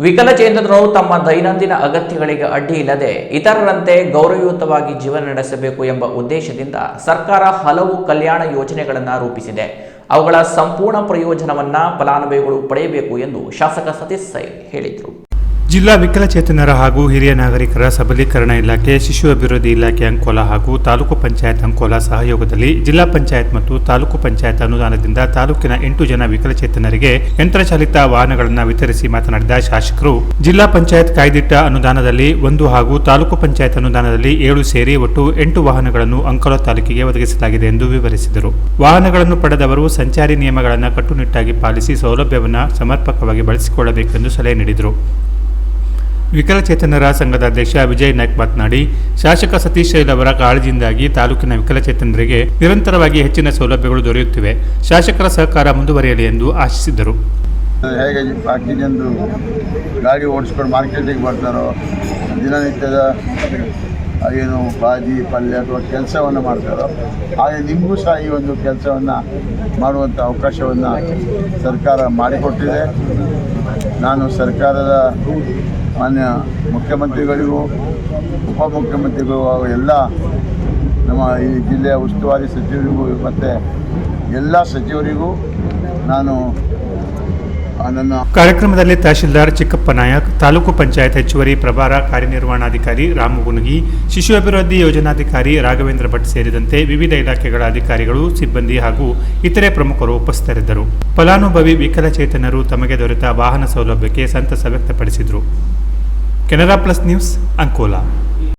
ವಿಕಲಚೇತನರು ತಮ್ಮ ದೈನಂದಿನ ಅಗತ್ಯಗಳಿಗೆ ಅಡ್ಡಿ ಇಲ್ಲದೆ ಇತರರಂತೆ ಗೌರವಯುತವಾಗಿ ಜೀವನ ನಡೆಸಬೇಕು ಎಂಬ ಉದ್ದೇಶದಿಂದ ಸರ್ಕಾರ ಹಲವು ಕಲ್ಯಾಣ ಯೋಜನೆಗಳನ್ನು ರೂಪಿಸಿದೆ. ಅವುಗಳ ಸಂಪೂರ್ಣ ಪ್ರಯೋಜನವನ್ನು ಫಲಾನುಭವಿಗಳು ಪಡೆಯಬೇಕು ಎಂದು ಶಾಸಕ ಸತೀಶ್ ಸೈ ಹೇಳಿದರು. ಜಿಲ್ಲಾ ವಿಕಲಚೇತನರ ಹಾಗೂ ಹಿರಿಯ ನಾಗರಿಕರ ಸಬಲೀಕರಣ ಇಲಾಖೆ, ಶಿಶು ಅಭಿವೃದ್ಧಿ ಇಲಾಖೆ ಅಂಕೋಲಾ ಹಾಗೂ ತಾಲೂಕು ಪಂಚಾಯತ್ ಅಂಕೋಲಾ ಸಹಯೋಗದಲ್ಲಿ ಜಿಲ್ಲಾ ಪಂಚಾಯತ್ ಮತ್ತು ತಾಲೂಕು ಪಂಚಾಯತ್ ಅನುದಾನದಿಂದ ತಾಲೂಕಿನ 8 ಜನ ವಿಕಲಚೇತನರಿಗೆ ಯಂತ್ರಚಾಲಿತ ವಾಹನಗಳನ್ನು ವಿತರಿಸಿ ಮಾತನಾಡಿದ ಶಾಸಕರು, ಜಿಲ್ಲಾ ಪಂಚಾಯತ್ ಕಾಯ್ದಿಟ್ಟ ಅನುದಾನದಲ್ಲಿ 1 ಹಾಗೂ ತಾಲೂಕು ಪಂಚಾಯತ್ ಅನುದಾನದಲ್ಲಿ 7 ಸೇರಿ ಒಟ್ಟು 8 ವಾಹನಗಳನ್ನು ಅಂಕೋಲಾ ತಾಲೂಕಿಗೆ ಒದಗಿಸಲಾಗಿದೆ ಎಂದು ವಿವರಿಸಿದರು. ವಾಹನಗಳನ್ನು ಪಡೆದವರು ಸಂಚಾರಿ ನಿಯಮಗಳನ್ನು ಕಟ್ಟುನಿಟ್ಟಾಗಿ ಪಾಲಿಸಿ ಸೌಲಭ್ಯವನ್ನು ಸಮರ್ಪಕವಾಗಿ ಬಳಸಿಕೊಳ್ಳಬೇಕೆಂದು ಸಲಹೆ ನೀಡಿದರು. ವಿಕಲಚೇತನರ ಸಂಘದ ಅಧ್ಯಕ್ಷ ವಿಜಯ್ ನಾಯ್ಕ್ ಮಾತನಾಡಿ, ಶಾಸಕ ಸತೀಶ್ ಸೈಲ್ ಅವರ ಕಾಳಜಿಯಿಂದಾಗಿ ತಾಲೂಕಿನ ವಿಕಲಚೇತನರಿಗೆ ನಿರಂತರವಾಗಿ ಹೆಚ್ಚಿನ ಸೌಲಭ್ಯಗಳು ದೊರೆಯುತ್ತಿವೆ. ಶಾಸಕರ ಸಹಕಾರ ಮುಂದುವರಿಯಲಿ ಎಂದು ಆಶಿಸಿದರು. ಹೇಗೆ ಬಾಕಿ ಜನರು ಗಾಡಿ ಓಡಿಸ್ಕೊಂಡು ಮಾರ್ಕೆಟಿಗೆ ಬರ್ತಾರೋ, ದಿನನಿತ್ಯದ ಏನು ಬಾಜಿ ಪಲ್ಯ ಅಥವಾ ಕೆಲಸವನ್ನು ಮಾಡ್ತಾರೋ, ಹಾಗೆ ನಿಮಗೂ ಸಹ ಈ ಒಂದು ಕೆಲಸವನ್ನು ಮಾಡುವಂಥ ಅವಕಾಶವನ್ನು ಸರ್ಕಾರ ಮಾಡಿಕೊಟ್ಟಿದೆ. ನಾನು ಸರ್ಕಾರದ ಮಾನ್ಯ ಮುಖ್ಯಮಂತ್ರಿಗಳಿಗೂ ಉಪಮುಖ್ಯಮಂತ್ರಿಗಳಿಗೂ ಹಾಗೂ ಎಲ್ಲ ನಮ್ಮ ಈ ಜಿಲ್ಲೆಯ ಉಸ್ತುವಾರಿ ಸಚಿವರಿಗೂ ಮತ್ತು ಎಲ್ಲ ಸಚಿವರಿಗೂ ನಾನು ನನ್ನ ಕಾರ್ಯಕ್ರಮದಲ್ಲಿ ತಹಶೀಲ್ದಾರ್ ಚಿಕ್ಕಪ್ಪ ನಾಯಕ್, ತಾಲೂಕು ಪಂಚಾಯತ್ ಹೆಚ್ಚುವರಿ ಪ್ರಭಾರ ಕಾರ್ಯನಿರ್ವಹಣಾಧಿಕಾರಿ ರಾಮು ಗುನುಗಿ, ಶಿಶು ಅಭಿವೃದ್ಧಿ ಯೋಜನಾಧಿಕಾರಿ ರಾಘವೇಂದ್ರ ಭಟ್ ಸೇರಿದಂತೆ ವಿವಿಧ ಇಲಾಖೆಗಳ ಅಧಿಕಾರಿಗಳು, ಸಿಬ್ಬಂದಿ ಹಾಗೂ ಇತರೆ ಪ್ರಮುಖರು ಉಪಸ್ಥಿತರಿದ್ದರು. ಫಲಾನುಭವಿ ವಿಕಲಚೇತನರು ತಮಗೆ ದೊರೆತ ವಾಹನ ಸೌಲಭ್ಯಕ್ಕೆ ಸಂತಸ ವ್ಯಕ್ತಪಡಿಸಿದರು. Canara plus news, Ankola.